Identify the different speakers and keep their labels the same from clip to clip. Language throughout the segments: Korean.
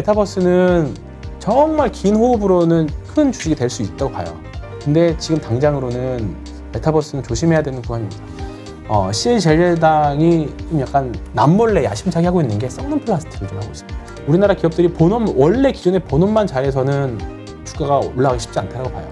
Speaker 1: 메타버스는 정말 긴 호흡으로는 큰 주식이 될 수 있다고 봐요. 근데 지금 당장으로는 메타버스는 조심해야 되는 구간입니다. CJ전략당이 좀 약간 남몰래 야심차게 하고 있는 게 썩는 플라스틱을 좀 하고 있습니다. 우리나라 기업들이 본업, 원래 기존의 본업만 잘해서는 주가가 올라가기 쉽지 않다고 봐요.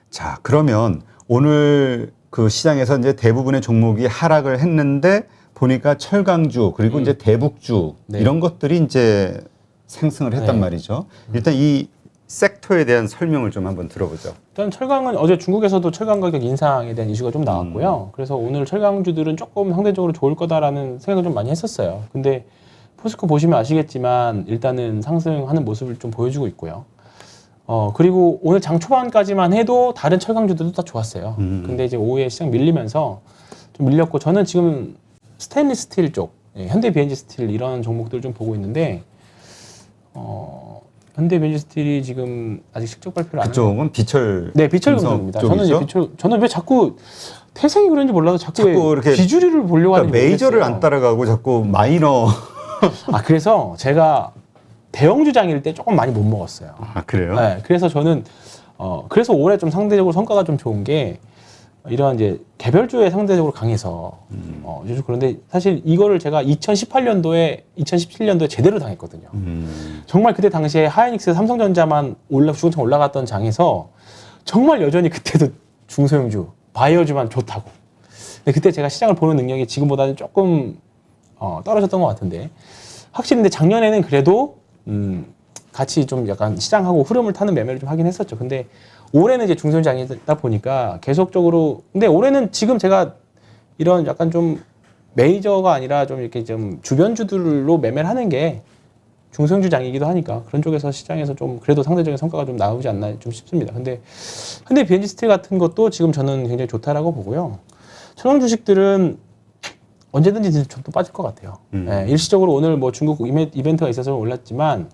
Speaker 2: 자, 그러면 오늘 그 시장에서 이제 대부분의 종목이 하락을 했는데 보니까 철강주 그리고 이제 대북주
Speaker 1: 네.
Speaker 2: 이런 것들이 이제 상승을 했단
Speaker 1: 네.
Speaker 2: 말이죠. 일단 이 섹터에 대한 설명을 좀 한번 들어보죠.
Speaker 1: 일단 철강은 어제 중국에서도 철강 가격 인상에 대한 이슈가 좀 나왔고요. 그래서 오늘 철강주들은 조금 상대적으로 좋을 거다라는 생각을 좀 많이 했었어요. 근데 포스코 보시면 아시겠지만 일단은 상승하는 모습을 좀 보여주고 있고요. 그리고 오늘 장 초반까지만 해도 다른 철강주들도 다 좋았어요. 근데 이제 오후에 시장 밀리면서 좀 밀렸고, 저는 지금 스테인리스 스틸 쪽, 현대 비엔지 스틸 이런 종목들 좀 보고 있는데, 현대 비엔지 스틸이 지금 아직 실적 발표를 안
Speaker 2: 그쪽은
Speaker 1: 하고,
Speaker 2: 비철
Speaker 1: 네, 비철 금속입니다. 저는 이제 저는 왜 자꾸 태생이 그런지 몰라도 자꾸
Speaker 2: 이렇게
Speaker 1: 비주류를 보려고 하는지
Speaker 2: 메이저를
Speaker 1: 모르겠어요.
Speaker 2: 안 따라가고 자꾸 마이너.
Speaker 1: 그래서 제가 대형주장일 때 조금 많이 못 먹었어요.
Speaker 2: 아, 그래요?
Speaker 1: 네, 그래서 저는 그래서 올해 좀 상대적으로 성과가 좀 좋은 게 이런 이제 개별주에 상대적으로 강해서 요즘 그런데 사실 이거를 제가 2018년도에 2017년도에 제대로 당했거든요. 정말 그때 당시에 하이닉스, 삼성전자만 주가창 올라갔던 장에서 정말 여전히 그때도 중소형주, 바이오주만 좋다고. 근데 그때 제가 시장을 보는 능력이 지금보다는 조금 떨어졌던 것 같은데, 확실히 근데 작년에는 그래도 같이 좀 약간 시장하고 흐름을 타는 매매를 좀 하긴 했었죠. 근데 올해는 이제 중소형장이다 보니까 계속적으로, 근데 올해는 지금 제가 이런 약간 좀 메이저가 아니라 좀 이렇게 좀 주변주들로 매매를 하는 게 중소형주장이기도 하니까 그런 쪽에서 시장에서 좀 그래도 상대적인 성과가 좀 나오지 않나 좀 싶습니다. 근데 현대 비엔지 스틸 같은 것도 지금 저는 굉장히 좋다라고 보고요. 천황 주식들은 언제든지 좀 또 빠질 것 같아요. 네, 일시적으로 오늘 뭐 중국 이벤트가 있어서 올랐지만,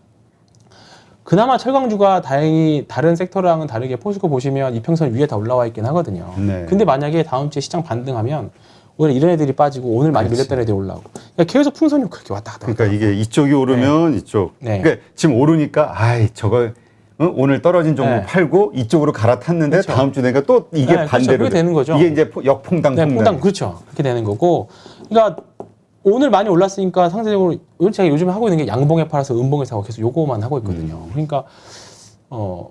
Speaker 1: 그나마 철강주가 다행히 다른 섹터랑은 다르게 포스코 보시면 이평선 위에 다 올라와 있긴 하거든요.
Speaker 2: 네.
Speaker 1: 근데 만약에 다음 주에 시장 반등하면 오늘 이런 애들이 빠지고 오늘 많이 밀렸던 애들이 올라오고, 그러니까 계속 풍선이 그렇게 왔다 갔다.
Speaker 2: 그러니까 이게 이쪽이 오르면 이쪽.
Speaker 1: 네.
Speaker 2: 그러니까 지금 오르니까 저거 오늘 떨어진 종목
Speaker 1: 네.
Speaker 2: 팔고 이쪽으로 갈아탔는데
Speaker 1: 그렇죠.
Speaker 2: 다음 주 되니까 또 이게
Speaker 1: 네,
Speaker 2: 반대로
Speaker 1: 그렇게 되는 거죠.
Speaker 2: 이게 이제 역퐁당
Speaker 1: 네,
Speaker 2: 퐁당.
Speaker 1: 퐁당, 그렇죠. 그렇게 되는 거고. 그러니까 오늘 많이 올랐으니까 상대적으로 제가 요즘에 하고 있는 게 양봉에 팔아서 음봉에 사고 계속 요거만 하고 있거든요. 그러니까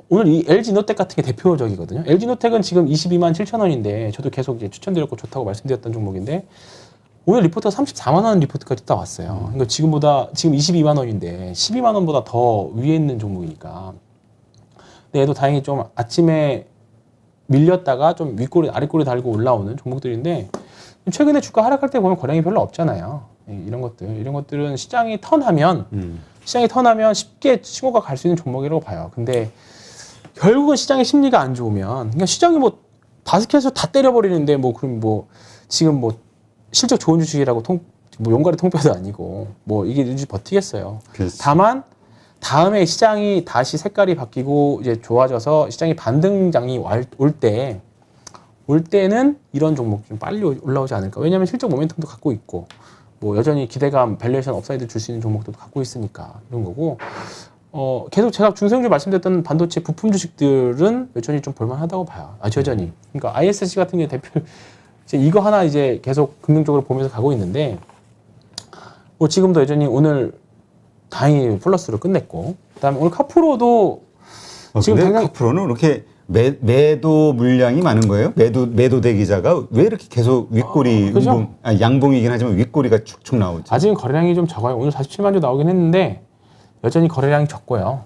Speaker 1: 오늘 이 LG노텍 같은 게 대표적이거든요. LG노텍은 지금 22만 7천 원인데 저도 계속 이제 추천드렸고 좋다고 말씀드렸던 종목인데, 오늘 리포트가 34만 원 리포트까지 딱 왔어요. 그러니까 지금 22만 원인데 12만 원보다 더 위에 있는 종목이니까. 근데 얘도 다행히 좀 아침에 밀렸다가 좀 윗꼬리 아랫꼬리 달고 올라오는 종목들인데, 최근에 주가 하락할 때 보면 거량이 별로 없잖아요. 이런 것들은 시장이 턴하면 쉽게 신호가 갈 수 있는 종목이라고 봐요. 근데 결국은 시장의 심리가 안 좋으면, 그러니까 시장이 뭐 바스켓에서 다 때려버리는데 그럼 지금 실적 좋은 주식이라고 용가리 통뼈도 아니고 이게 이제 버티겠어요.
Speaker 2: 그렇지.
Speaker 1: 다만 다음에 시장이 다시 색깔이 바뀌고 이제 좋아져서 시장이 반등장이 올 때는 이런 종목 좀 빨리 올라오지 않을까. 왜냐하면 실적 모멘텀도 갖고 있고, 여전히 기대감, 밸류에이션 업사이드 줄 수 있는 종목도 갖고 있으니까 이런 거고, 계속 제가 중소형주 말씀드렸던 반도체 부품 주식들은 여전히 좀 볼만하다고 봐요. 여전히. 그러니까 ISC 같은 게 대표, 이제 이거 하나 이제 계속 긍정적으로 보면서 가고 있는데, 지금도 여전히 오늘 다행히 플러스로 끝냈고, 그다음에 오늘 카프로도 지금
Speaker 2: 근데
Speaker 1: 당장
Speaker 2: 카프로는 이렇게 매도 물량이 많은 거예요? 매도 대기자가 왜 이렇게 계속 윗꼬리
Speaker 1: 그죠?
Speaker 2: 양봉이긴 하지만 윗꼬리가 축축 나오지?
Speaker 1: 아직은 거래량이 좀 적어요. 오늘 47만 주 나오긴 했는데 여전히 거래량이 적고요.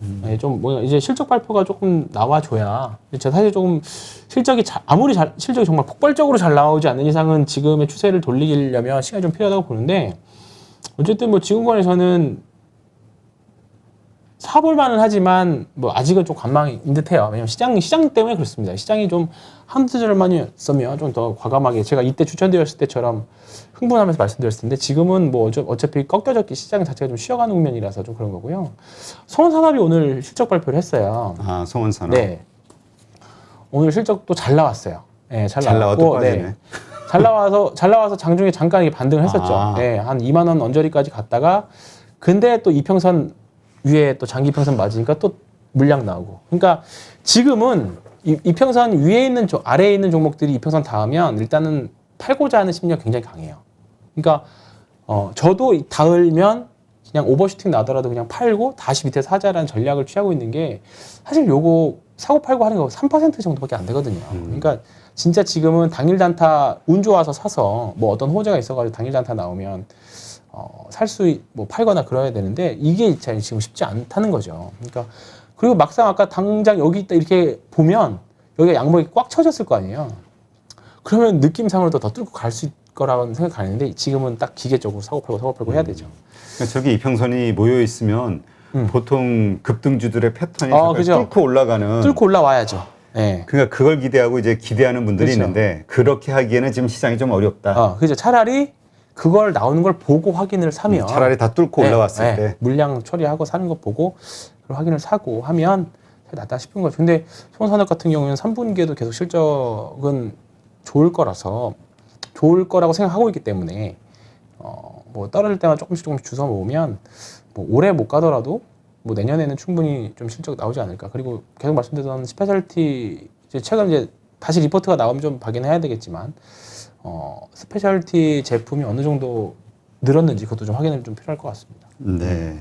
Speaker 1: 이제 실적 발표가 조금 나와줘야. 사실 조금 실적이 실적이 정말 폭발적으로 잘 나오지 않는 이상은 지금의 추세를 돌리려면 시간이 좀 필요하다고 보는데, 어쨌든 지금권에서는 사볼만은 하지만 아직은 좀 관망인 듯해요. 왜냐면 시장 때문에 그렇습니다. 시장이 좀 한두 달만이 있으면 좀 더 과감하게, 제가 이때 추천드렸을 때처럼 흥분하면서 말씀드렸을 텐데, 지금은 어차피 꺾여졌기 시장 자체가 좀 쉬어가는 국면이라서 좀 그런 거고요. 성원산업이 오늘 실적 발표를 했어요.
Speaker 2: 성원산업.
Speaker 1: 네. 오늘 실적도 잘 나왔어요. 네, 잘
Speaker 2: 나와도
Speaker 1: 나왔고,
Speaker 2: 빠지네.
Speaker 1: 네. 잘 나와서 장중에 잠깐 이게 반등을 했었죠.
Speaker 2: 아.
Speaker 1: 네, 한 2만 원 언저리까지 갔다가 근데 또 이평선 위에 또 장기 이평선 맞으니까 또 물량 나오고. 그러니까 지금은 이평선 위에 있는 아래에 있는 종목들이 이평선 닿으면 일단은 팔고자 하는 심리가 굉장히 강해요. 그러니까 저도 닿으면 그냥 오버슈팅 나더라도 그냥 팔고 다시 밑에 사자라는 전략을 취하고 있는 게 사실 요거 사고 팔고 하는 거 3% 정도밖에 안 되거든요. 그러니까 진짜 지금은 당일 단타 운 좋아서 사서 뭐 어떤 호재가 있어가지고 당일 단타 나오면 뭐 팔거나 그래야 되는데 이게 지금 쉽지 않다는 거죠. 그러니까 그리고 막상 아까 당장 여기 있다 이렇게 보면 여기가 양목이 꽉 쳐졌을 거 아니에요. 그러면 느낌상으로도 더 뚫고 갈 수 있을 거라는 생각이 가는데 지금은 딱 기계적으로 사고 팔고 해야 되죠.
Speaker 2: 그러니까 저기 이평선이 모여 있으면 보통 급등주들의 패턴이
Speaker 1: 그죠.
Speaker 2: 뚫고 올라가는.
Speaker 1: 뚫고 올라와야죠. 네.
Speaker 2: 그러니까 그걸 기대하고 이제 기대하는 분들이
Speaker 1: 그렇죠.
Speaker 2: 있는데 그렇게 하기에는 지금 시장이 좀 어렵다.
Speaker 1: 그죠. 차라리 그걸 나오는 걸 보고 확인을 사면
Speaker 2: 차라리 다 뚫고 올라왔을 때
Speaker 1: 물량 처리하고 사는 거 보고 그걸 확인을 사고 하면 낫다 싶은 거죠. 근데 손산업 같은 경우에는 3분기에도 계속 실적은 좋을 거라고 생각하고 있기 때문에 뭐 떨어질 때만 조금씩 주워 모으면 뭐 올해 못 가더라도 뭐 내년에는 충분히 좀 실적 나오지 않을까. 그리고 계속 말씀드렸던 스페셜티 최근 이제 다시 리포트가 나오면 좀 확인해야 되겠지만 스페셜티 제품이 어느 정도 늘었는지 그것도 좀 확인을 좀 필요할 것 같습니다.
Speaker 2: 네.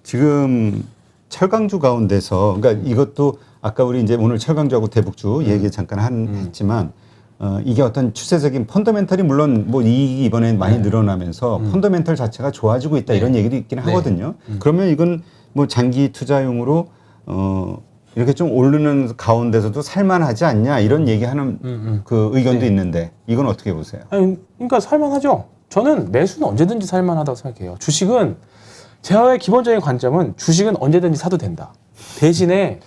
Speaker 2: 지금 철강주 가운데서 그러니까 이것도 아까 우리 이제 오늘 철강주하고 대북주 얘기 잠깐 했지만 이게 어떤 추세적인 펀더멘털이 물론 뭐 이익이 이번에 많이 늘어나면서 펀더멘털 자체가 좋아지고 있다 이런 얘기도 있긴 하거든요. 그러면 이건 뭐 장기 투자용으로 이렇게 좀 오르는 가운데서도 살만하지 않냐 이런 얘기하는 그 의견도 있는데 이건 어떻게 보세요?
Speaker 1: 아니, 그러니까 살만하죠. 저는 매수는 언제든지 살만하다고 생각해요. 주식은 제의 기본적인 관점은 주식은 언제든지 사도 된다. 대신에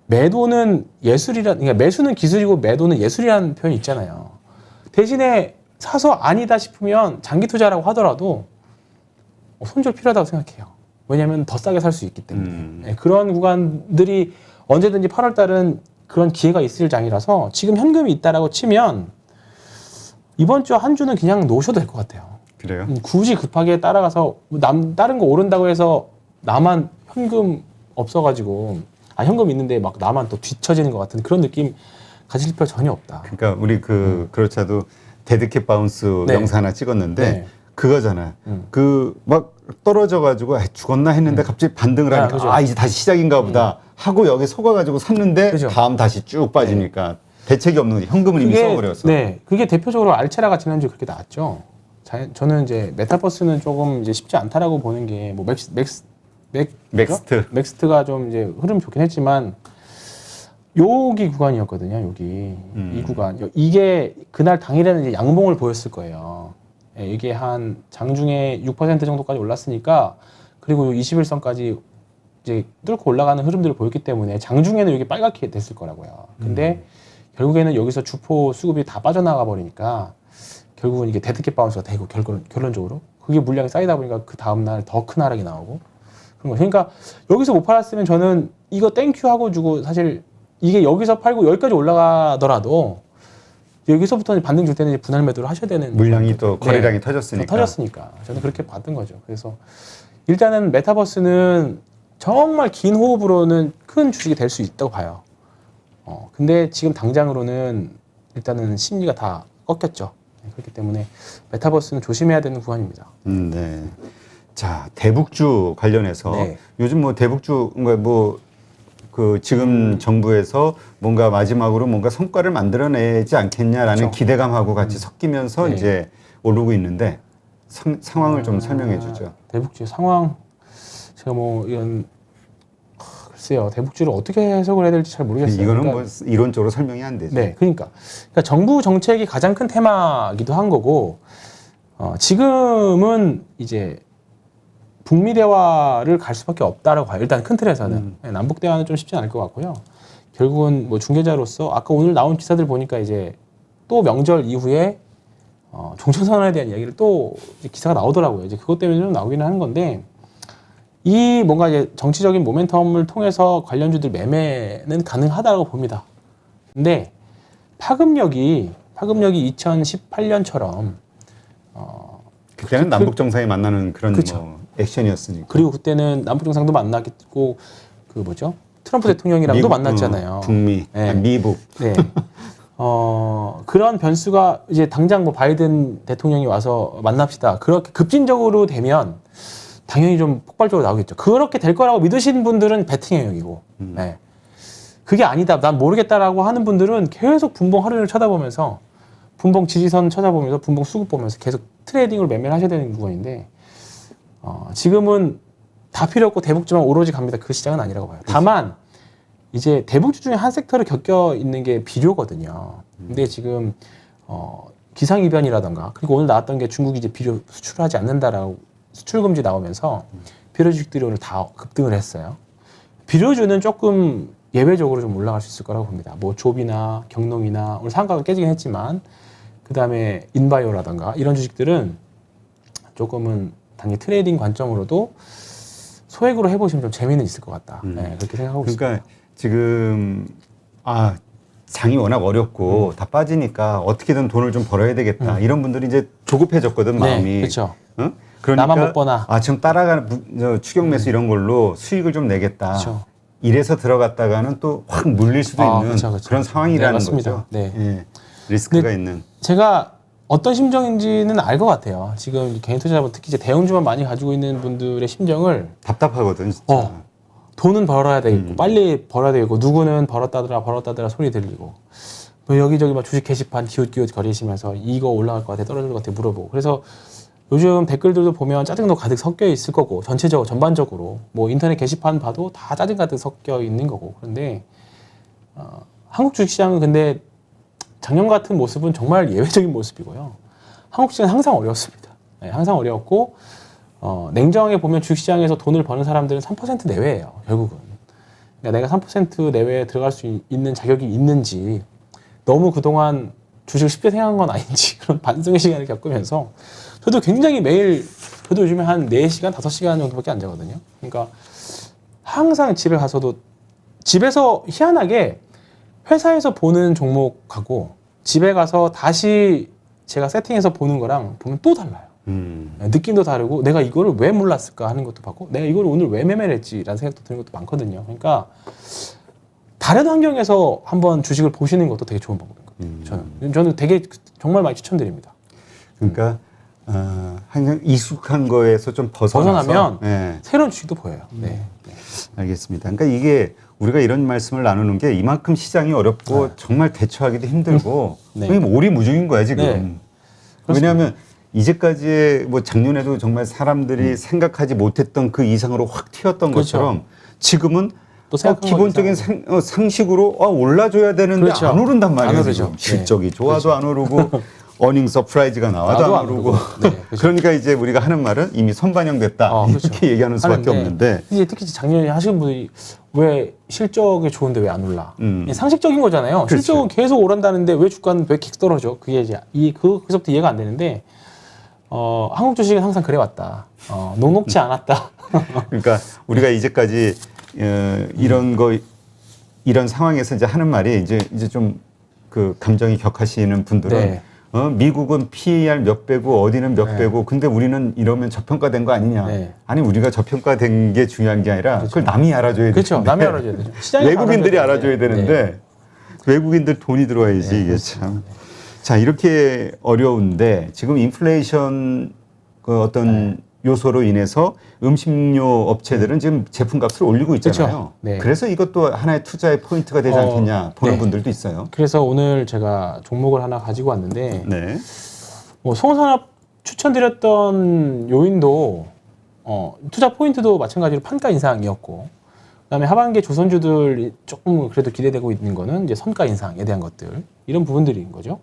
Speaker 1: 매도는 그러니까 매수는 기술이고 매도는 예술이라는 표현이 있잖아요. 대신에 사서 아니다 싶으면 장기 투자라고 하더라도 손절 필요하다고 생각해요. 왜냐하면 더 싸게 살 수 있기 때문에. 네, 그런 구간들이 언제든지 8월 달은 그런 기회가 있을 장이라서 지금 현금이 있다라고 치면 이번 주 한 주는 그냥 놓으셔도 될 것 같아요.
Speaker 2: 그래요?
Speaker 1: 굳이 급하게 따라가서 다른 거 오른다고 해서 나만 현금 없어가지고 현금 있는데 막 나만 또 뒤처지는 것 같은 그런 느낌 가질 필요 전혀 없다.
Speaker 2: 그러니까 우리 그렇자도 데드캣 바운스 영상 하나 찍었는데 그거잖아. 그 막 떨어져가지고 죽었나 했는데 갑자기 반등을 하니까
Speaker 1: 그죠.
Speaker 2: 이제 다시 시작인가 보다 하고 여기 속아가지고 샀는데
Speaker 1: 그죠.
Speaker 2: 다음 다시 쭉 빠지니까 대책이 없는 거지. 현금을 이미 써버렸어.
Speaker 1: 네, 그게 대표적으로 알체라가 지난주에 그렇게 나왔죠. 저는 이제 메타버스는 조금 이제 쉽지 않다라고 보는 게 뭐 맥스트가 좀 이제 흐름 좋긴 했지만 여기 구간이었거든요. 여기 이 구간 이게 그날 당일에는 이제 양봉을 보였을 거예요. 예, 이게 한 장중에 6% 정도까지 올랐으니까 그리고 21선까지 이제 뚫고 올라가는 흐름들을 보였기 때문에 장중에는 여기 빨갛게 됐을 거라고요. 근데 결국에는 여기서 주포 수급이 다 빠져나가 버리니까 결국은 이게 데드캣 바운스가 되고 결론적으로 그게 물량이 쌓이다 보니까 그 다음날 더 큰 하락이 나오고 그런 거. 그러니까 여기서 못 팔았으면 저는 이거 땡큐 하고 주고 사실 이게 여기서 팔고 여기까지 올라가더라도 여기서부터는 반등 줄 때는 이제 분할 매도를 하셔야 되는
Speaker 2: 물량이 또 거래량이 터졌으니까.
Speaker 1: 저는 그렇게 봤던 거죠. 그래서 일단은 메타버스는 정말 긴 호흡으로는 큰 주식이 될 수 있다고 봐요. 근데 지금 당장으로는 일단은 심리가 다 꺾였죠. 그렇기 때문에 메타버스는 조심해야 되는 구간입니다.
Speaker 2: 네. 자, 대북주 관련해서 요즘 뭐 대북주 그 지금 정부에서 뭔가 마지막으로 뭔가 성과를 만들어내지 않겠냐라는 기대감하고 같이 섞이면서 이제 오르고 있는데 상황을 좀 설명해 주죠.
Speaker 1: 대북주 상황 제가 뭐 이런 글쎄요. 대북주를 어떻게 해석을 해야 될지 잘 모르겠어요.
Speaker 2: 이거는 그러니까, 뭐 이론적으로 설명이 안 되죠.
Speaker 1: 네. 그러니까 정부 정책이 가장 큰 테마이기도 한 거고 지금은 이제 북미 대화를 갈 수밖에 없다라고 봐요. 일단 큰 틀에서는 남북 대화는 좀 쉽지 않을 것 같고요. 결국은 뭐 중개자로서 아까 오늘 나온 기사들 보니까 이제 또 명절 이후에 종전선언에 대한 이야기를 또 이제 기사가 나오더라고요. 이제 그것 때문에 좀 나오기는 하는 건데 이 뭔가 이제 정치적인 모멘텀을 통해서 관련주들 매매는 가능하다고 봅니다. 근데 파급력이 파급력이 2018년처럼
Speaker 2: 그때는 남북 정상이 만나는 그런
Speaker 1: 그쵸.
Speaker 2: 뭐 액션이었으니까.
Speaker 1: 그리고 그때는 남북 정상도 만나겠고 그 뭐죠? 트럼프 대통령이랑도
Speaker 2: 미국,
Speaker 1: 만났잖아요.
Speaker 2: 북미,
Speaker 1: 네.
Speaker 2: 미북.
Speaker 1: 네. 그런 변수가 이제 당장 뭐 바이든 대통령이 와서 만납시다. 그렇게 급진적으로 되면 당연히 좀 폭발적으로 나오겠죠. 그렇게 될 거라고 믿으신 분들은 배팅 영역이고, 네. 그게 아니다. 난 모르겠다라고 하는 분들은 계속 분봉 하루를 쳐다보면서 분봉 지지선 찾아보면서 분봉 수급 보면서 계속 트레이딩으로 매매를 하셔야 되는 구간인데 지금은 다 필요 없고 대북주만 오로지 갑니다. 그 시장은 아니라고 봐요. 다만 이제 대북주 중에 한 섹터를 겪여 있는 게 비료거든요. 근데 지금 기상이변이라던가 그리고 오늘 나왔던 게 중국이 이제 비료 수출하지 않는다라고 수출 금지 나오면서 비료 주식들이 오늘 다 급등을 했어요. 비료주는 조금 예외적으로 좀 올라갈 수 있을 거라고 봅니다. 뭐 조비나 경농이나 오늘 상가가 깨지긴 했지만 그 다음에 인바이오라던가 이런 주식들은 조금은 당연히 트레이딩 관점으로도 소액으로 해보시면 좀 재미는 있을 것 같다. 네, 그렇게 생각하고 있습니다.
Speaker 2: 그러니까 지금 장이 워낙 어렵고 다 빠지니까 어떻게든 돈을 좀 벌어야 되겠다. 이런 분들이 이제 조급해졌거든 마음이.
Speaker 1: 네, 그렇죠.
Speaker 2: 응? 그러니까
Speaker 1: 나만 못 버나.
Speaker 2: 지금 따라가는 추격 매수 이런 걸로 수익을 좀 내겠다.
Speaker 1: 그쵸.
Speaker 2: 이래서 들어갔다가는 또 확 물릴 수도 있는
Speaker 1: 그쵸.
Speaker 2: 그런 상황이라는
Speaker 1: 네, 맞습니다.
Speaker 2: 거죠.
Speaker 1: 네.
Speaker 2: 예, 리스크가 있는.
Speaker 1: 제가 어떤 심정인지는 알 것 같아요. 지금 개인 투자자분 특히 이제 대형주만 많이 가지고 있는 분들의 심정을
Speaker 2: 답답하거든 진짜.
Speaker 1: 돈은 벌어야 되겠고 빨리 벌어야 되겠고 누구는 벌었다더라 소리 들리고 뭐 여기저기 막 주식 게시판 기웃기웃 거리시면서 이거 올라갈 것 같아 떨어질 것 같아 물어보고 그래서 요즘 댓글들도 보면 짜증도 가득 섞여 있을 거고 전체적으로 전반적으로 뭐 인터넷 게시판 봐도 다 짜증 가득 섞여 있는 거고 그런데 한국 주식시장은 근데 작년 같은 모습은 정말 예외적인 모습이고요. 한국 시장은 항상 어려웠습니다. 네, 항상 어려웠고 냉정하게 보면 주식시장에서 돈을 버는 사람들은 3% 내외예요. 결국은. 그러니까 내가 3% 내외에 들어갈 수 있는 자격이 있는지 너무 그동안 주식을 쉽게 생각한 건 아닌지 그런 반성의 시간을 겪으면서 저도 굉장히 매일 저도 요즘에 한 4시간, 5시간 정도밖에 안 자거든요. 그러니까 항상 집에 가서도 집에서 희한하게 회사에서 보는 종목하고 집에 가서 다시 제가 세팅해서 보는 거랑 보면 또 달라요. 느낌도 다르고 내가 이거를 왜 몰랐을까 하는 것도 봤고 내가 이걸 오늘 왜 매매를 했지라는 생각도 드는 것도 많거든요. 그러니까 다른 환경에서 한번 주식을 보시는 것도 되게 좋은 방법인 것 같아요. 저는 되게 정말 많이 추천드립니다.
Speaker 2: 그러니까 항상 익숙한 거에서 좀
Speaker 1: 벗어나면
Speaker 2: 네.
Speaker 1: 새로운 주식도 보여요. 네.
Speaker 2: 알겠습니다. 그러니까 이게 우리가 이런 말씀을 나누는 게 이만큼 시장이 어렵고 정말 대처하기도 힘들고
Speaker 1: 네.
Speaker 2: 거의 뭐 오리무중인 거야 지금.
Speaker 1: 네.
Speaker 2: 왜냐하면 이제까지의 뭐 작년에도 정말 사람들이 생각하지 못했던 그 이상으로 확 튀었던
Speaker 1: 그렇죠.
Speaker 2: 것처럼 지금은
Speaker 1: 또 생각한
Speaker 2: 기본적인 상식으로 올라줘야 되는데
Speaker 1: 그렇죠.
Speaker 2: 안 오른단 말이에요.
Speaker 1: 안 오르죠.
Speaker 2: 지금. 실적이
Speaker 1: 네.
Speaker 2: 좋아도 안 오르고 어닝 서프라이즈가 나와도 안 오르고.
Speaker 1: 네, 그렇죠.
Speaker 2: 그러니까 이제 우리가 하는 말은 이미 선반영됐다
Speaker 1: 그렇죠.
Speaker 2: 이렇게 얘기하는 수밖에
Speaker 1: 하는데
Speaker 2: 없는데.
Speaker 1: 이제 특히 작년에 하시는 분들이 왜 실적이 좋은데 왜 안 올라? 상식적인 거잖아요.
Speaker 2: 그렇죠.
Speaker 1: 실적은 계속 오른다는데 왜 주가는 왜 계속 떨어져? 그게 이제 거기서부터 이해가 안 되는데 한국 주식은 항상 그래왔다. 녹록지 않았다.
Speaker 2: 그러니까 우리가 이제까지 이런 상황에서 이제 하는 말이 이제 좀 그 감정이 격하시는 분들은
Speaker 1: 네.
Speaker 2: 미국은 PER 몇 배고 어디는 몇 배고 근데 우리는 이러면 저평가된 거 아니냐?
Speaker 1: 네.
Speaker 2: 아니 우리가 저평가된 게 중요한 게 아니라
Speaker 1: 그렇죠.
Speaker 2: 그걸 남이 알아줘야
Speaker 1: 그렇죠.
Speaker 2: 되는데
Speaker 1: 남이 알아줘야 되죠. 시장이
Speaker 2: 외국인들이 알아줘야
Speaker 1: 되는데.
Speaker 2: 되는데 외국인들 돈이 들어와야지
Speaker 1: 네,
Speaker 2: 이게
Speaker 1: 그렇죠.
Speaker 2: 참. 자 이렇게 어려운데 지금 인플레이션 그 어떤 요소로 인해서 음식료 업체들은 지금 제품값을 올리고 있잖아요.
Speaker 1: 그렇죠. 네.
Speaker 2: 그래서 이것도 하나의 투자의 포인트가 되지 않겠냐 보는
Speaker 1: 네.
Speaker 2: 분들도 있어요.
Speaker 1: 그래서 오늘 제가 종목을 하나 가지고 왔는데
Speaker 2: 네.
Speaker 1: 뭐 송산업 추천드렸던 요인도 투자 포인트도 마찬가지로 판가 인상이었고 그다음에 하반기에 조선주들 조금 그래도 기대되고 있는 거는 이제 선가 인상에 대한 것들 이런 부분들인 거죠.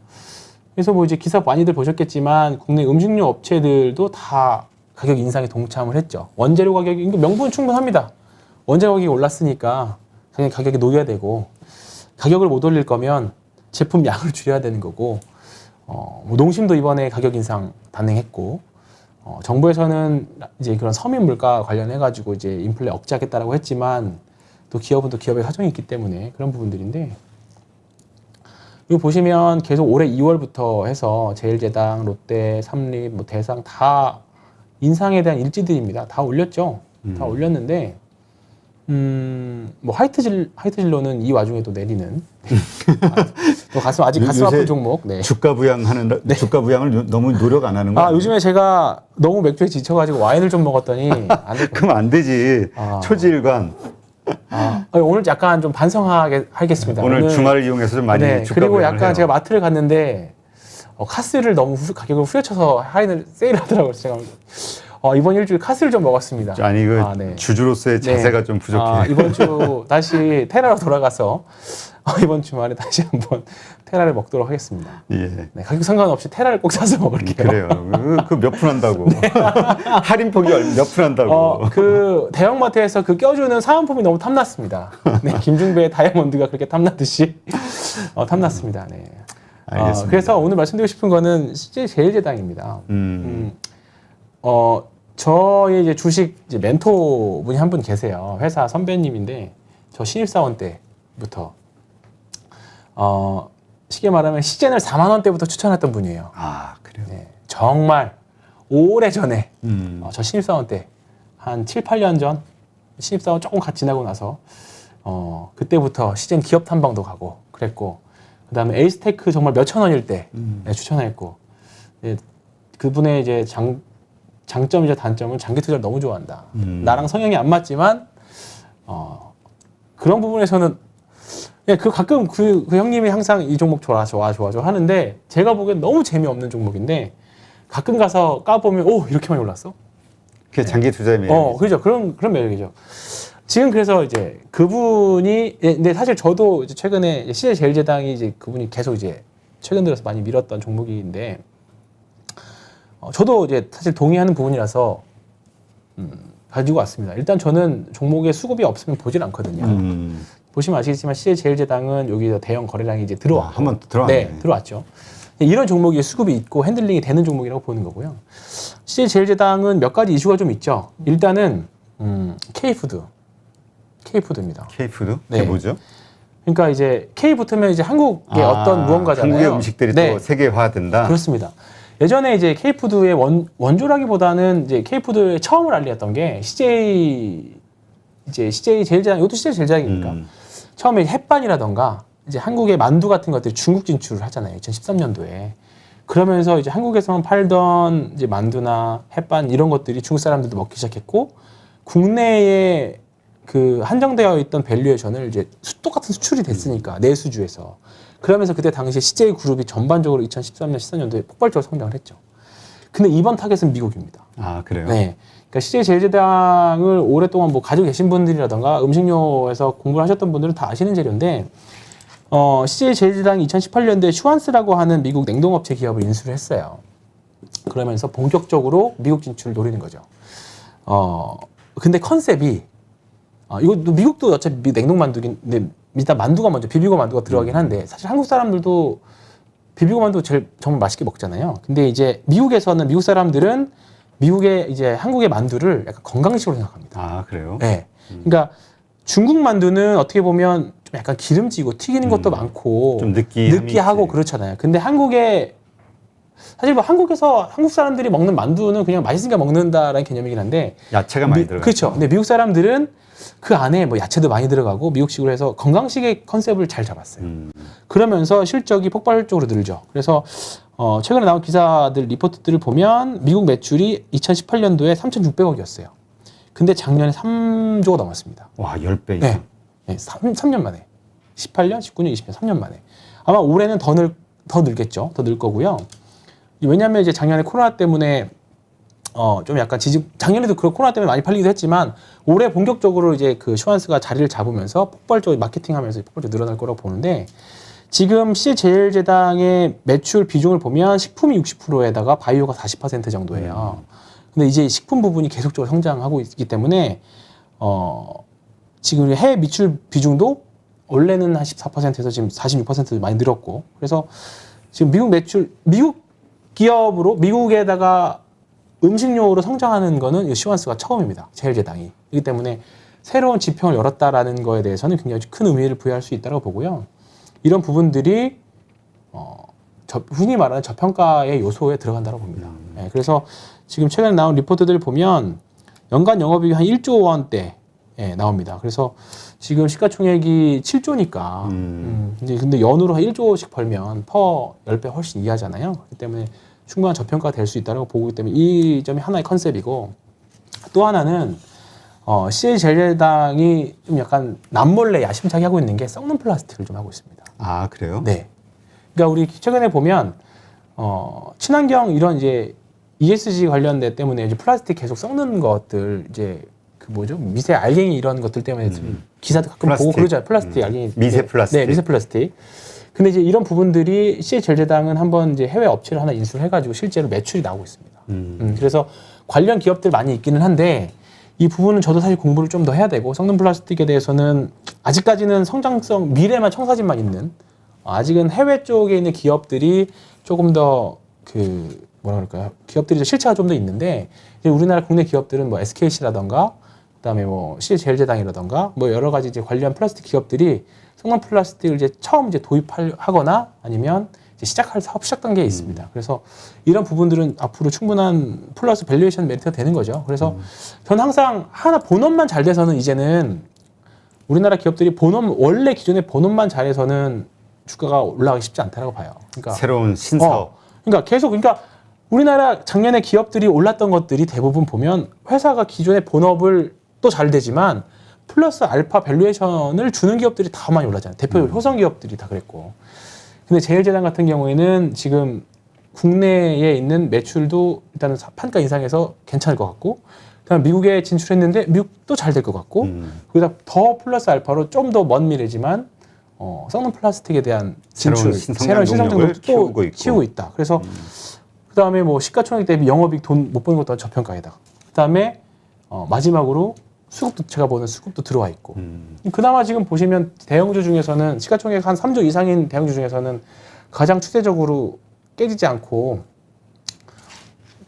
Speaker 1: 그래서 뭐 이제 기사 많이들 보셨겠지만 국내 음식료 업체들도 다 가격 인상에 동참을 했죠. 원재료 가격이 명분은 충분합니다. 원재료 가격이 올랐으니까 당연히 가격이 놓여야 되고 가격을 못 올릴 거면 제품 양을 줄여야 되는 거고 뭐 농심도 이번에 가격 인상 단행했고 정부에서는 이제 그런 서민 물가 관련해 가지고 이제 인플레 억제하겠다라고 했지만 또 기업은 또 기업의 사정이 있기 때문에 그런 부분들인데 이거 보시면 계속 올해 2월부터 해서 제일제당, 롯데, 삼립, 뭐 대상 다 인상에 대한 일지들입니다. 다 올렸죠. 다 올렸는데 뭐 화이트진로는 이 와중에 또 내리는 또 아직 가슴 아픈 종목. 네.
Speaker 2: 주가 부양하는
Speaker 1: 네.
Speaker 2: 주가 부양을 너무 노력 안 하는 거 아니에요?
Speaker 1: 요즘에 제가 너무 맥주에 지쳐가지고 와인을 좀 먹었더니 안 될 것
Speaker 2: 그럼 안 되지.
Speaker 1: 아.
Speaker 2: 초지일관.
Speaker 1: 오늘 약간 좀 반성하겠습니다.
Speaker 2: 오늘 주말을 이용해서 좀 많이
Speaker 1: 네,
Speaker 2: 주가
Speaker 1: 그리고
Speaker 2: 부양을
Speaker 1: 약간
Speaker 2: 해요.
Speaker 1: 제가 마트를 갔는데 카스를 너무 가격을 후려쳐서 할인을 세일하더라고요. 제가 이번 일주일 카스를 좀 먹었습니다.
Speaker 2: 아니 그
Speaker 1: 네.
Speaker 2: 주주로서의 자세가 좀 부족해.
Speaker 1: 이번 주 다시 테라로 돌아가서 이번 주말에 다시 한번 테라를 먹도록 하겠습니다.
Speaker 2: 예.
Speaker 1: 네, 가격 상관없이 테라를 꼭 사서 먹을게요.
Speaker 2: 그래요. 그 몇 푼 한다고. 할인폭이 몇 푼 한다고.
Speaker 1: 그 대형마트에서 그 껴주는 사은품이 너무 탐났습니다. 네, 김중배의 다이아몬드가 그렇게 탐났듯이 탐났습니다. 네.
Speaker 2: 알겠습니다.
Speaker 1: 그래서 오늘 말씀드리고 싶은 거는 CJ 제일제당입니다. 저의 이제 주식 이제 멘토분이 한 분 계세요. 회사 선배님인데 저 신입사원 때부터 쉽게 말하면 시젠을 4만 원대부터 추천했던 분이에요.
Speaker 2: 아 그래요.
Speaker 1: 네, 정말 오래 전에
Speaker 2: 음.
Speaker 1: 저 신입사원 때 한 7, 8년 전 신입사원 조금 같이 지나고 나서 그때부터 시젠 기업 탐방도 가고 그랬고 그다음에 에이스테크 정말 몇천 원일 때 네, 추천했고 네, 그분의 이제 장점이자 단점은 장기 투자를 너무 좋아한다. 나랑 성향이 안 맞지만 그런 부분에서는 가끔 그 형님이 항상 이 종목 좋아 하는데 제가 보기엔 너무 재미없는 종목인데 가끔 가서 까보면 이렇게 많이 올랐어?
Speaker 2: 그게 장기 투자의 매력.
Speaker 1: 그죠. 그런 매력이죠. 지금 그래서 이제 그분이 근데 사실 저도 이제 최근에 CJ 제일제당이 이제 그분이 계속 이제 최근 들어서 많이 밀었던 종목인데 저도 이제 사실 동의하는 부분이라서 가지고 왔습니다. 일단 저는 종목에 수급이 없으면 보질 않거든요. 보시면 아시겠지만 CJ 제일제당은 여기서 대형 거래량이 이제 들어왔고
Speaker 2: 한번 들어왔네.
Speaker 1: 네, 들어왔죠. 이런 종목이 수급이 있고 핸들링이 되는 종목이라고 보는 거고요. CJ 제일제당은 몇 가지 이슈가 좀 있죠. 일단은 K푸드입니다.
Speaker 2: K푸드?
Speaker 1: 네.
Speaker 2: 그게 뭐죠?
Speaker 1: 그러니까 이제 K 붙으면 이제 한국의 어떤 무언가잖아요.
Speaker 2: 한국의 음식들이
Speaker 1: 네.
Speaker 2: 또 세계화된다.
Speaker 1: 그렇습니다. 예전에 이제 K푸드의 원조라기보다는 이제 K푸드의 처음을 알렸던 게 CJ 제일제당, 이것도 CJ 제일제당이니까 처음에 햇반이라던가 이제 한국의 만두 같은 것들이 중국 진출을 하잖아요. 2013년도에. 그러면서 이제 한국에서만 팔던 이제 만두나 햇반 이런 것들이 중국 사람들도 먹기 시작했고 국내에 그 한정되어 있던 밸류에이션을 이제 똑같은 수출이 됐으니까 내수주에서 그러면서 그때 당시에 CJ 그룹이 전반적으로 2013년, 14년도에 폭발적으로 성장을 했죠. 근데 이번 타겟은 미국입니다.
Speaker 2: 아 그래요?
Speaker 1: 네. 그러니까 CJ 제일제당을 오랫동안 뭐 가지고 계신 분들이라던가 음식료에서 공부를 하셨던 분들은 다 아시는 재료인데 CJ 제일제당이 2018년도에 슈완스라고 하는 미국 냉동업체 기업을 인수를 했어요. 그러면서 본격적으로 미국 진출을 노리는 거죠. 근데 컨셉이 이것도 미국도 어차피 냉동 만두인데 일단 만두가 먼저 비비고 만두가 들어가긴 한데 사실 한국 사람들도 비비고 만두 정말 맛있게 먹잖아요. 근데 이제 미국에서는 미국 사람들은 미국의 이제 한국의 만두를 약간 건강식으로 생각합니다.
Speaker 2: 아 그래요?
Speaker 1: 네. 그러니까 중국 만두는 어떻게 보면 좀 약간 기름지고 튀기는 것도 많고
Speaker 2: 좀
Speaker 1: 느끼하고
Speaker 2: 있지.
Speaker 1: 그렇잖아요. 근데 한국에 사실 뭐 한국에서 한국 사람들이 먹는 만두는 그냥 맛있으니까 먹는다라는 개념이긴 한데
Speaker 2: 야채가 많이 들어가요.
Speaker 1: 그렇죠. 근데 미국 사람들은 그 안에 뭐 야채도 많이 들어가고 미국식으로 해서 건강식의 컨셉을 잘 잡았어요. 그러면서 실적이 폭발적으로 늘죠. 그래서 최근에 나온 기사들 리포트들을 보면 미국 매출이 2018년도에 3,600억이었어요. 근데 작년에 3조가 넘었습니다.
Speaker 2: 와 10배 이상.
Speaker 1: 네. 네, 3년 만에. 18년, 19년, 20년, 3년 만에. 아마 올해는 더 늘겠죠. 더 늘 거고요. 왜냐하면 이제 작년에 코로나 때문에 좀 약간 작년에도 그 코로나 때문에 많이 팔리기도 했지만 올해 본격적으로 이제 그 슈완스가 자리를 잡으면서 폭발적으로 마케팅하면서 폭발적으로 늘어날 거라고 보는데 지금 CJ 제일제당의 매출 비중을 보면 식품이 60%에다가 바이오가 40% 정도예요. 근데 이제 식품 부분이 계속적으로 성장하고 있기 때문에 지금 해외 매출 비중도 원래는 한 14%에서 지금 46% 많이 늘었고 그래서 지금 미국 기업으로 미국에다가 음식료로 성장하는 거는 슈완스가 처음입니다. 제일제당이. 그렇기 때문에 새로운 지평을 열었다라는 거에 대해서는 굉장히 큰 의미를 부여할 수 있다고 보고요. 이런 부분들이 흔히 말하는 저평가의 요소에 들어간다고 봅니다. 예, 그래서 지금 최근에 나온 리포트들 보면 연간 영업이익이 한 1조 원대 나옵니다. 그래서 지금 시가총액이 7조니까 근데 연으로 한 1조씩 벌면 퍼 10배 훨씬 이하잖아요. 그렇기 때문에 충분한 저평가가 될 수 있다고 보기 때문에 이 점이 하나의 컨셉이고 또 하나는 CJ제일제당이 좀 약간 남몰래 야심차게 하고 있는 게 썩는 플라스틱을 좀 하고 있습니다.
Speaker 2: 아, 그래요?
Speaker 1: 네. 그러니까 우리 최근에 보면 친환경 이런 이제 ESG 관련돼 때문에 이제 플라스틱 계속 썩는 것들 이제 그 뭐죠? 미세 알갱이 이런 것들 때문에 기사도 가끔
Speaker 2: 플라스틱.
Speaker 1: 보고 그러죠. 플라스틱 알갱이
Speaker 2: 미세 플라스틱.
Speaker 1: 네, 미세 플라스틱. 근데 이제 이런 부분들이 CJ제일제당은 한번 이제 해외 업체를 하나 인수를 해가지고 실제로 매출이 나오고 있습니다. 그래서 관련 기업들 많이 있기는 한데 이 부분은 저도 사실 공부를 좀 더 해야 되고 썩는 플라스틱에 대해서는 아직까지는 성장성 미래만 청사진만 있는 아직은 해외 쪽에 있는 기업들이 조금 더 그 뭐라 그럴까요? 기업들이 실체가 좀 더 있는데 이제 우리나라 국내 기업들은 뭐 SKC라던가 그다음에 뭐 CJ제일제당이라던가 뭐 여러 가지 이제 관련 플라스틱 기업들이 성능 플라스틱을 이제 처음 이제 도입하거나 아니면 이제 시작할 사업 시작 단계에 있습니다. 그래서 이런 부분들은 앞으로 충분한 플러스 밸류에이션 메리트가 되는 거죠. 그래서 저는 항상 하나 본업만 잘 돼서는 이제는 우리나라 기업들이 본업 원래 기존의 본업만 잘해서는 주가가 올라가기 쉽지 않다라고 봐요. 그러니까
Speaker 2: 새로운 신사업.
Speaker 1: 그러니까 우리나라 작년에 기업들이 올랐던 것들이 대부분 보면 회사가 기존의 본업을 또 잘 되지만 플러스 알파 밸류에이션을 주는 기업들이 다 많이 올랐잖아요. 대표 효성 기업들이 다 그랬고. 근데 제일제당 같은 경우에는 지금 국내에 있는 매출도 일단은 판가 인상해서 괜찮을 것 같고, 그다음 미국에 진출했는데 미국도 잘 될 것 같고, 거기다 더 플러스 알파로 좀 더 먼 미래지만 썩는 플라스틱에 대한 진출, 새로운 신성장도 또 키우고 있다. 그래서 그다음에 뭐 시가총액 대비 영업이익 돈 못 버는 것도 저평가이다. 그다음에 마지막으로 수급도 제가 보는 수급도 들어와 있고 그나마 지금 보시면 대형주 중에서는 시가총액 한 3조 이상인 대형주 중에서는 가장 추세적으로 깨지지 않고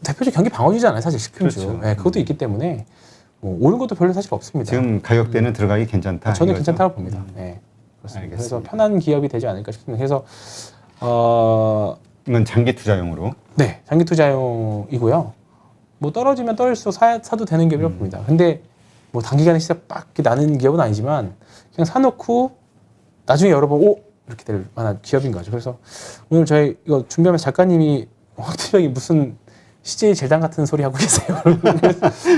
Speaker 1: 대표적 경기 방어주잖아요 사실 식품주.
Speaker 2: 그렇죠.
Speaker 1: 네, 그것도 있기 때문에 뭐 오른 것도 별로 사실 없습니다.
Speaker 2: 지금 가격대는 들어가기 괜찮다.
Speaker 1: 저는
Speaker 2: 이거죠?
Speaker 1: 괜찮다고 봅니다. 네, 그렇습니다.
Speaker 2: 알겠습니다.
Speaker 1: 그래서 편한 기업이 되지 않을까 싶습니다. 그래서
Speaker 2: 이건 장기 투자용으로.
Speaker 1: 네, 장기 투자용이고요. 뭐 떨어지면 떨어질수록 사도 되는 기업이라고 봅니다. 근데 뭐 단기간에 시세 빡 나는 기업은 아니지만 그냥 사놓고 나중에 열어보고 오 이렇게 될 만한 기업인 거죠. 그래서 오늘 저희 이거 준비하면서 작가님이 황태병이 무슨 CJ제일당 같은 소리 하고 계세요.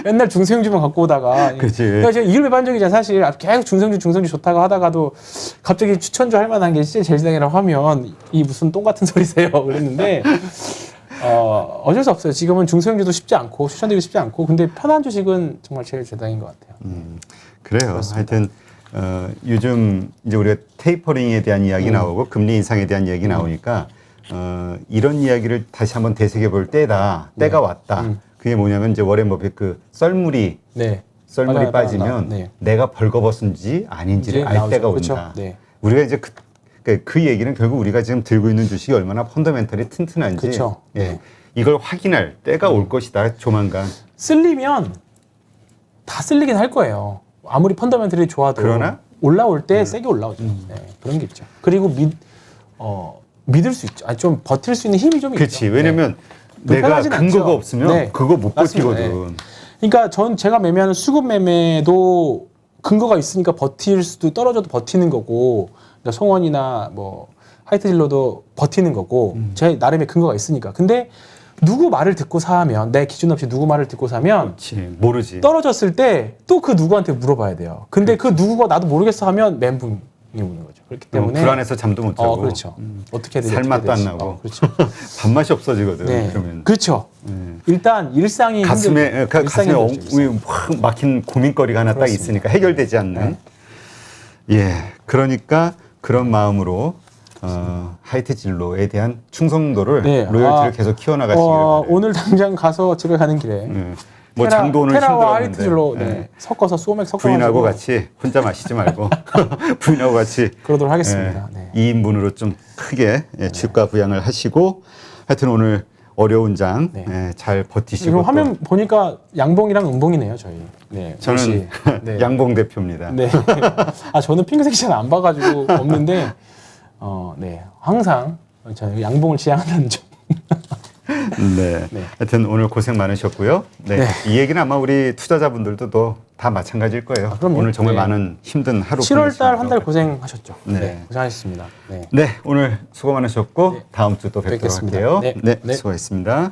Speaker 1: 맨날 중소형주만 갖고 오다가
Speaker 2: 그치.
Speaker 1: 그러니까 제가 이율배반적이잖아요. 사실 계속 중소형주 좋다고 하다가도 갑자기 추천주 할 만한 게 CJ제일당이라고 하면 이 무슨 똥 같은 소리세요. 그랬는데 어쩔 수 없어요. 지금은 중소형주도 쉽지 않고 추천드리기 쉽지 않고 근데 편한 주식은 정말 제일 제당인 것 같아요.
Speaker 2: 그래요.
Speaker 1: 그렇습니다.
Speaker 2: 하여튼 요즘 이제 우리가 테이퍼링에 대한 이야기 나오고 금리 인상에 대한 이야기 나오니까 이런 이야기를 다시 한번 되새겨 볼 때다. 때가 왔다. 그게 뭐냐면 이제 워렌 버핏 그 썰물이
Speaker 1: 네.
Speaker 2: 썰물이 빠지면
Speaker 1: 네.
Speaker 2: 내가 벌거벗은지 아닌지를 알
Speaker 1: 나오죠.
Speaker 2: 때가
Speaker 1: 그렇죠.
Speaker 2: 온다.
Speaker 1: 네.
Speaker 2: 우리가 이제 그 얘기는 결국 우리가 지금 들고 있는 주식이 얼마나 펀더멘털이 튼튼한지
Speaker 1: 그렇죠.
Speaker 2: 예, 이걸 확인할 때가 올 것이다. 조만간.
Speaker 1: 쓸리면 다 쓸리긴 할 거예요. 아무리 펀더멘털이 좋아도
Speaker 2: 그러나?
Speaker 1: 올라올 때 세게 올라오죠. 네, 그런 게 있죠. 그리고 믿을 수 있죠. 좀 버틸 수 있는 힘이 좀
Speaker 2: 그렇지.
Speaker 1: 있죠.
Speaker 2: 왜냐면
Speaker 1: 네.
Speaker 2: 내가
Speaker 1: 불편하진
Speaker 2: 근거가
Speaker 1: 않죠.
Speaker 2: 없으면
Speaker 1: 네.
Speaker 2: 그거 못
Speaker 1: 맞습니다.
Speaker 2: 버티거든.
Speaker 1: 그러니까 제가 매매하는 수급 매매도 근거가 있으니까 버틸 수도 떨어져도 버티는 거고 그러니까 송원이나 뭐 하이트진로도 버티는 거고 제 나름의 근거가 있으니까. 근데 누구 말을 듣고 사면 내 기준 없이 누구 말을 듣고 사면
Speaker 2: 그렇지. 모르지.
Speaker 1: 떨어졌을 때 또 그 누구한테 물어봐야 돼요. 근데 그 누구가 나도 모르겠어 하면 멘붕이 오는 거죠. 그렇기 때문에
Speaker 2: 불안해서 잠도 못 자고.
Speaker 1: 그렇죠. 어떻게 해야 될지
Speaker 2: 살맛도 안
Speaker 1: 어떻게
Speaker 2: 나고.
Speaker 1: 될지. 그렇죠.
Speaker 2: 밥맛이 없어지거든.
Speaker 1: 네.
Speaker 2: 그러면
Speaker 1: 그렇죠. 일단 일상이
Speaker 2: 가슴에 가슴에
Speaker 1: 힘들죠, 일상이.
Speaker 2: 확 막힌 고민거리가 하나
Speaker 1: 그렇습니다.
Speaker 2: 딱 있으니까 해결되지 않는. 예. 그러니까 그런 마음으로 하이트 진로에 대한 충성도를
Speaker 1: 네.
Speaker 2: 로열티를 계속 키워나가시길 바래요.
Speaker 1: 오늘 당장 가서 집에 가는 길에
Speaker 2: 뭐 장도 오늘
Speaker 1: 테라와
Speaker 2: 힘들었는데
Speaker 1: 하이트질로 네. 섞어서 소맥 섞어서
Speaker 2: 부인하고 같이 혼자 마시지 말고 부인하고 같이
Speaker 1: 그러도록 하겠습니다. 네.
Speaker 2: 2인분으로 좀 크게 주가 부양을 하시고 하여튼 오늘 어려운 장 잘 버티시고
Speaker 1: 지금
Speaker 2: 또
Speaker 1: 화면 보니까 양봉이랑 은봉이네요, 저희. 네.
Speaker 2: 저는
Speaker 1: 옷이. 네.
Speaker 2: 양봉 대표입니다.
Speaker 1: 네. 저는 핑크색 시장 안 봐가지고 없는데, 네. 항상 저 양봉을 지향하는 중.
Speaker 2: 네.
Speaker 1: 네.
Speaker 2: 하여튼 오늘 고생 많으셨고요. 네.
Speaker 1: 네.
Speaker 2: 이 얘기는 아마 우리 투자자분들도 또 다 마찬가지일 거예요.
Speaker 1: 그럼요.
Speaker 2: 오늘 정말
Speaker 1: 네.
Speaker 2: 많은 힘든 하루
Speaker 1: 7월달 한 달
Speaker 2: 보내시는 것
Speaker 1: 고생하셨죠.
Speaker 2: 네.
Speaker 1: 네. 고생하셨습니다. 네.
Speaker 2: 같아요. 네, 오늘 수고 많으셨고
Speaker 1: 네.
Speaker 2: 다음 주 또 뵙도록
Speaker 1: 뵙겠습니다.
Speaker 2: 할게요.
Speaker 1: 네.
Speaker 2: 네,
Speaker 1: 네.
Speaker 2: 수고했습니다.